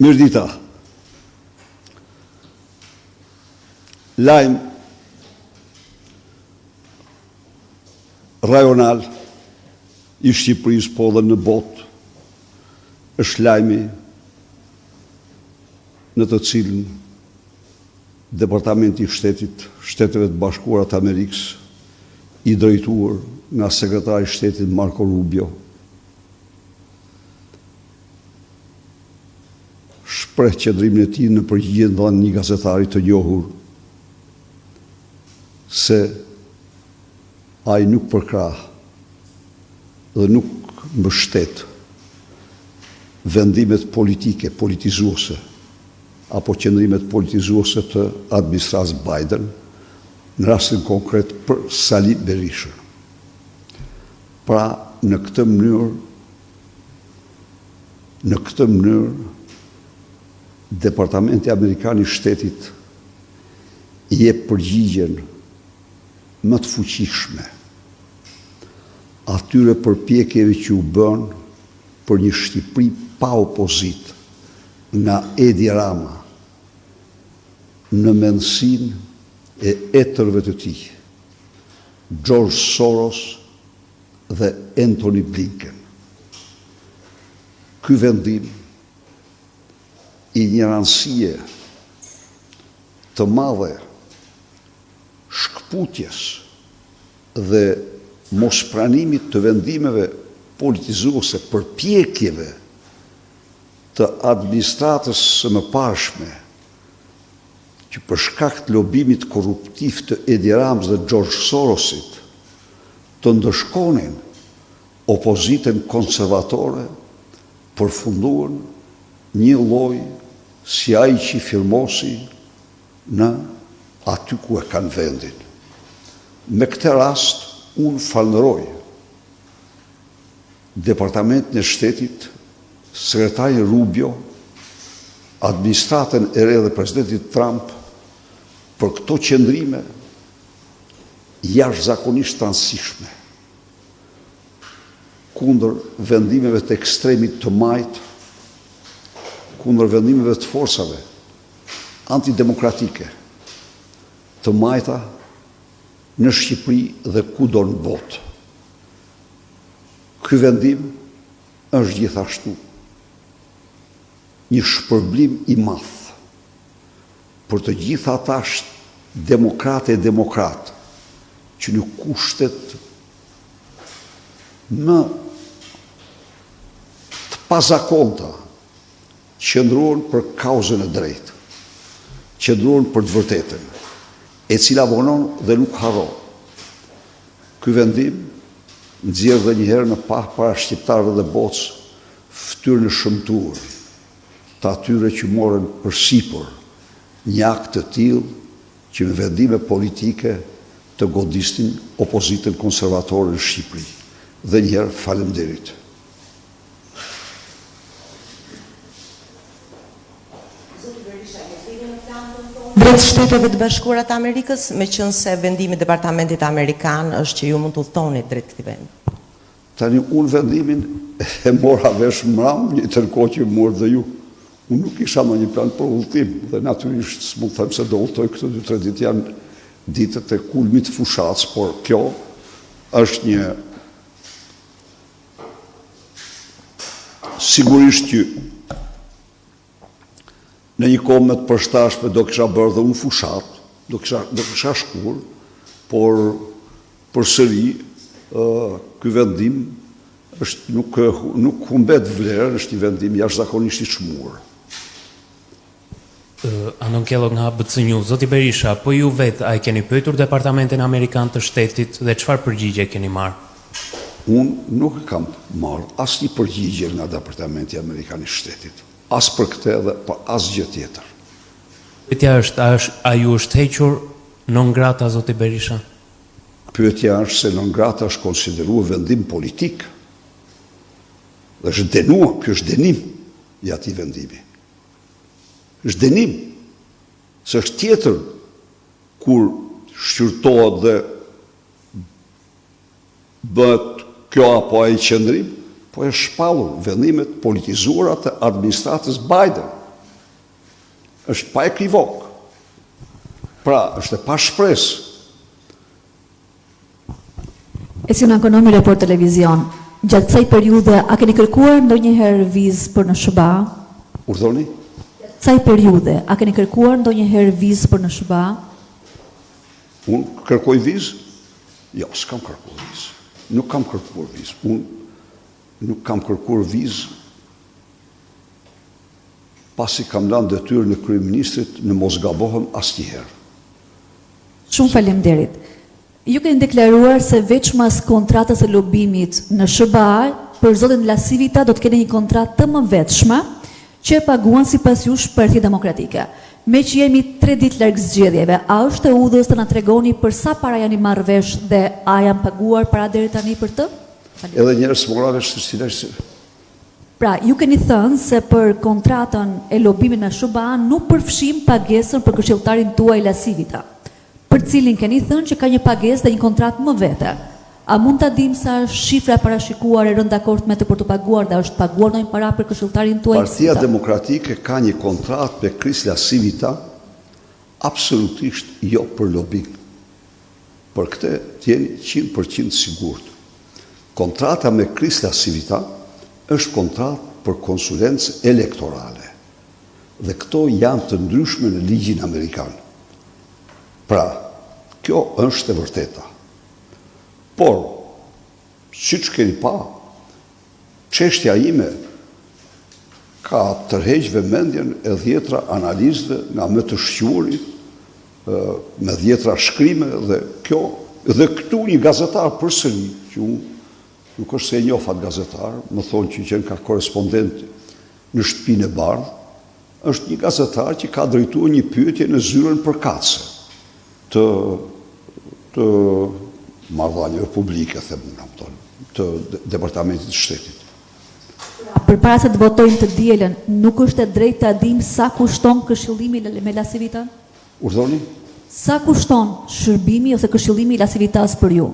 Mirdita. Lajm rajonal i Shqipërisë, po dhe në botë, është lajmi në të cilën Departamenti i Shteteve të Bashkuara të Amerikës, i drejtuar nga sekretari i Shtetit Marco Rubio, shpreh qëndrimin e tij në përgjigje dhënë një gazetari të njohur se ai nuk përkrah dhe nuk mbështet vendimet politike, politizuese, apo qëndrimet politizuese të administratës Biden, në rastin konkret për Sali Berishën. Pra, në këtë mënyrë, Departamenti Amerikan i Shtetit i jep përgjigjen më të fuqishme atyre përpjekjeve që u bën për një Shqipëri pa opozit nga Edi Rama në mendësinë e etërve të tij, George Soros dhe Antony Blinken. Ky vendim i një rëndësie të madhe shkputjes dhe mospranimit të vendimeve politizuese, përpjekjeve të administratës së mëparshme që për shkak të lobimit korruptiv të Edi Ramës dhe George Sorosit të ndëshkonin opozitën konservatore, përfunduan një lloj si ai që firmosi në aty ku e kanë vendin. Me këtë rast, unë falënderoj Departamentin e Shtetit, sekretari Rubio, administratën e re dhe presidentit Trump për këto qëndrime jashtëzakonisht të rëndësishme kundër vendimeve të ekstremit të majt, kundër vendimeve të forcave antidemokratike të majta në Shqipëri dhe kudo në botë. Ky vendim është gjithashtu një shpërblim i madh për të gjithë ata demokratë e demokratë që në kushtet më të pazakonta qëndruan për kauzën e drejtë, qëndruan për të vërtetën, e cila vonon dhe nuk harron. Ky vendim nxjerr edhe një herë në para shqiptarëve dhe botës fytyrën e shëmtuar të atyre që morën përsipër një akt të tillë që me vendime politike të godisnin opozitën konservatore në Shqipëri. Dhe njëherë faleminderit. Drejt Shteteve të Bashkuara të Amerikës, me qenë se vendimi i Departamentit Amerikan është që ju mund të udhtoni drejt këtij vendi. Tani unë vendimin e mora vesh mram, një tërkohë që morë dhe ju. Unë nuk isha në një plan për udhtim, dhe natyrisht s'mund të them se do udhtoj këto 2-3 ditë, janë ditët e kulmit fushatës, por kjo është një sigurisht që në një kohë me të përshtatshme do kisha bërë dhe unë fushat, do kisha shkuar, por përsëri ky vendim është nuk humbet vlerën, është një vendim jashtëzakonisht i çmuar. Anon Kellogg nga ABC News. Zoti Berisha, po ju vetë a e keni pyetur Departamentin Amerikan të Shtetit dhe çfarë përgjigje keni marrë? Unë nuk e kam marrë asnjë përgjigje nga Departamenti Amerikan i Shtetit, as për këtë dhe për asgjë tjetër. Pyetja është, a ju është hequr non grata, zoti Berisha? Pyetja është se non grata është konsideruar vendim politik. Dhe është denuar, kjo është denim i atij vendimi. Është denim, se është tjetër kur shqyrtohet dhe bëhet kjo apo ai qëndrim, po e shpallur vendimet politizuara të administratës Biden. është pa ekivok. Pra, është e pa shpresë. E si në ekonomi Report Televizion, gjatë kësaj periudhe, a keni kërkuar ndonjëherë vizë për në SBA? Urdhoni? Kësaj periudhe, a keni kërkuar ndonjëherë vizë për në SBA? Unë kërkoj vizë? Jo, s'kam kërkuar vizë. Nuk kam kërkuar vizë. Unë nuk kam kërkuar vizë pasi kam lënë detyrën e kryeministrit në mos gabohem asnjëherë. Shumë faleminderit. Ju keni deklaruar se veç mas kontratës e lobimit në SBA, për zotin Lasivita do të keni një kontratë të mëvetshme që e paguan sipas jush Partia Demokratike. Me që jemi 3 ditë larg zgjedhjeve, a është e udhës të na tregoni për sa para janë marrë vesh dhe a janë paguar para deri tani për të? Edhe njerëz mora vesh se Pra, ju keni thënë se për kontratën e lobimit me SBA nuk përfshim pagesën për këshilltarin tuaj Lasivita, për cilin keni thënë që ka një pagesë dhe një kontratë më vete. A mund ta dim sa shifra parashikuar e rënë dakord me të për të paguar dhe është paguar ndonjë para për këshilltarin tuaj? Partia Demokratike ka një kontratë me Kris Lasivita, absolutisht jo për lobim. Për këtë t'jeni 100% sigurt. Kontrata me Kris Lasivita është kontratë për konsulencë elektorale. Dhe këto janë të ndryshme në ligjin amerikan. Pra, kjo është e vërteta. Por, siç keni pa, çështja ime ka tërheq vëmendjen e 10 analistëve nga më të shquarit, me 10 shkrime dhe këtu një gazetar përsëri, që unë nuk është se e njoh atë gazetar, më thonë që qenë ka korespondent në shtëpinë e Bardhë, është një gazetar që ka drejtuar një pyetje në zyrën përkatëse të marrëdhënieve publike, të Departamentit të Shtetit. Përpara se të votojmë të dielën, nuk është e drejtë ta dim sa kushton këshillimi me Lasivita? Urdhoni? Sa kushton shërbimi ose këshillimi i Lasivitas për ju?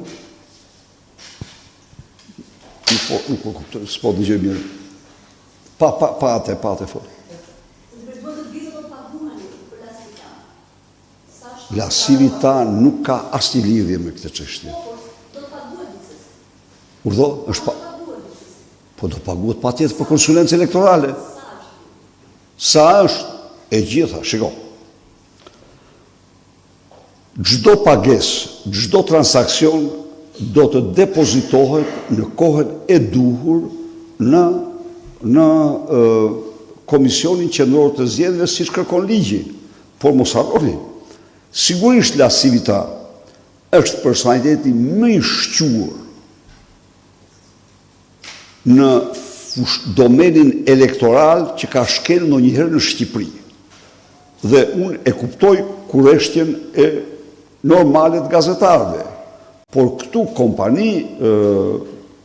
Nuk po kuptoj, s'po dëgjoj mirë. Pa atë fort. Lasivita nuk ka asnjë lidhje me këtë çështje. Urdhë, është pa. Po do paguhet patjetër për konsulencë elektorale. Sa është e gjitha, shiko. Çdo pagesë, çdo transakcion do të depozitohet në kohën e duhur në Komisionin Qendror të Zgjedhjeve siç kërkon ligji. Por mos harroni, sigurisht Lasivita është personaliteti më i shquar në domenin elektoral që ka shkel ndonjëherë në Shqipëri. Dhe unë e kuptoj kurreshtjen e normale të gazetarëve. Por këtu kompani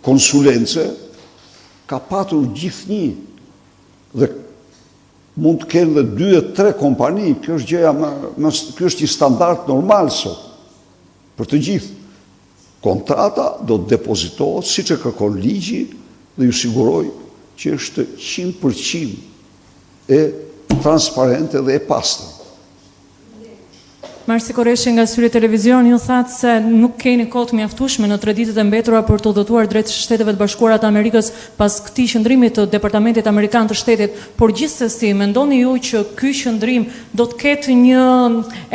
konsulence ka patur gjithnjë dhe mund të kenë dhe 2-3 kompani, kjo është një standard normal sot për të gjithë. Kontrata do të depozitohet siç e kërkon ligji dhe ju siguroj që është 100% e transparente dhe e pastër. Marsi Koreshi nga Syri Televizion ju thatë se nuk keni kohë të mjaftueshme në 3 ditët e mbetura për të udhëtuar drejt Shteteve të Bashkuara të Amerikës pas këtij qëndrimi të Departamentit Amerikan të Shtetit, por gjithsesi mendoni ju që ky qëndrim do të ketë një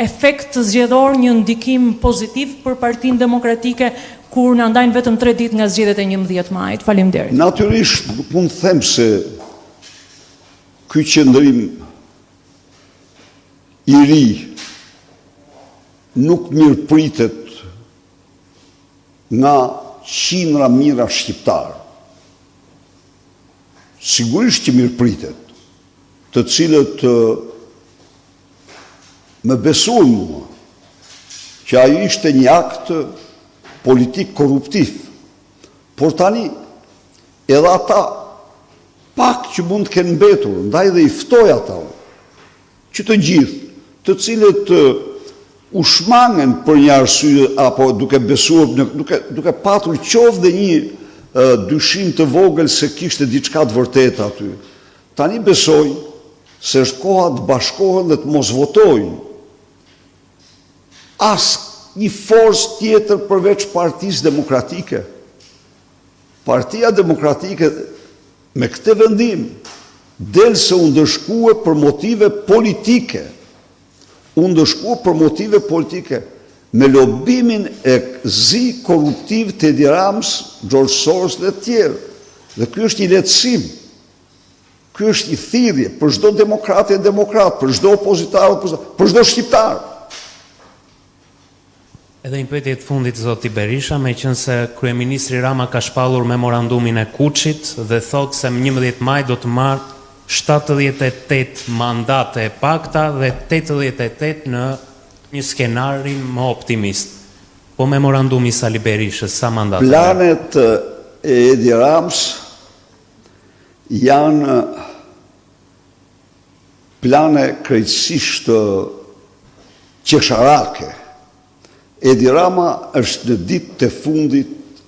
efekt zgjedhor, një ndikim pozitiv për Partinë Demokratike kur na ndajnë vetëm 3 ditë nga zgjedhjet e 11 majit? Faleminderit. Natyrisht nuk mund të them se ky qëndrim i ri nuk mirëpritet nga qindra mijëra shqiptarë. Sigurisht që mirëpritet, të cilët më besojnë mua që ai ishte një akt politik korruptiv. Por tani edhe ata pak që mund të kenë mbetur, ndaj dhe i ftoj ata që të gjithë, të cilët u shmangen për një arsye apo duke besuar, duke patur qoftë dhe një dyshim të vogël se kishte diçka të vërtetë aty. Tani besoj se është koha të bashkohen dhe të mos votojnë as një forcë tjetër përveç Partisë Demokratike. Partia Demokratike me këtë vendim del se u ndëshkue për motive politike. U ndëshkue për motive politike me lobimin e zi korruptiv të Edi Ramës, George Soros dhe tjerë. Dhe ky është një lehtësim. Ky është i thirrje për çdo demokrat e demokrat, për çdo opozitar, për çdo shqiptar. Edhe një pyetje të fundit zoti Berisha, meqense kryeministri Rama ka shpallur memorandumin e Kuçit dhe thotë se më 11 maj do të marrë 78 mandate e pakta dhe 88 në një skenarin më optimist. Po memorandumi i Sali Berishës sa mandate? Planet e Edi Ramës janë plane krejtësisht qesharake. Edi Rama është në ditë të fundit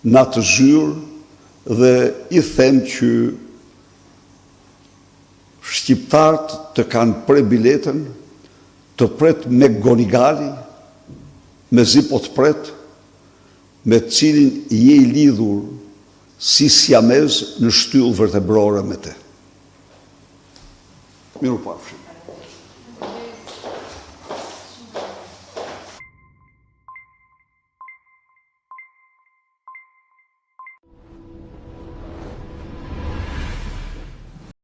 në atë zyrë dhe i them që shqiptarët të kanë pre biletën, të pret me Gonigali, me Zipo të pret, me cilin je i lidhur si siamez në shtyllë vertebrore me te. Miru pafshim.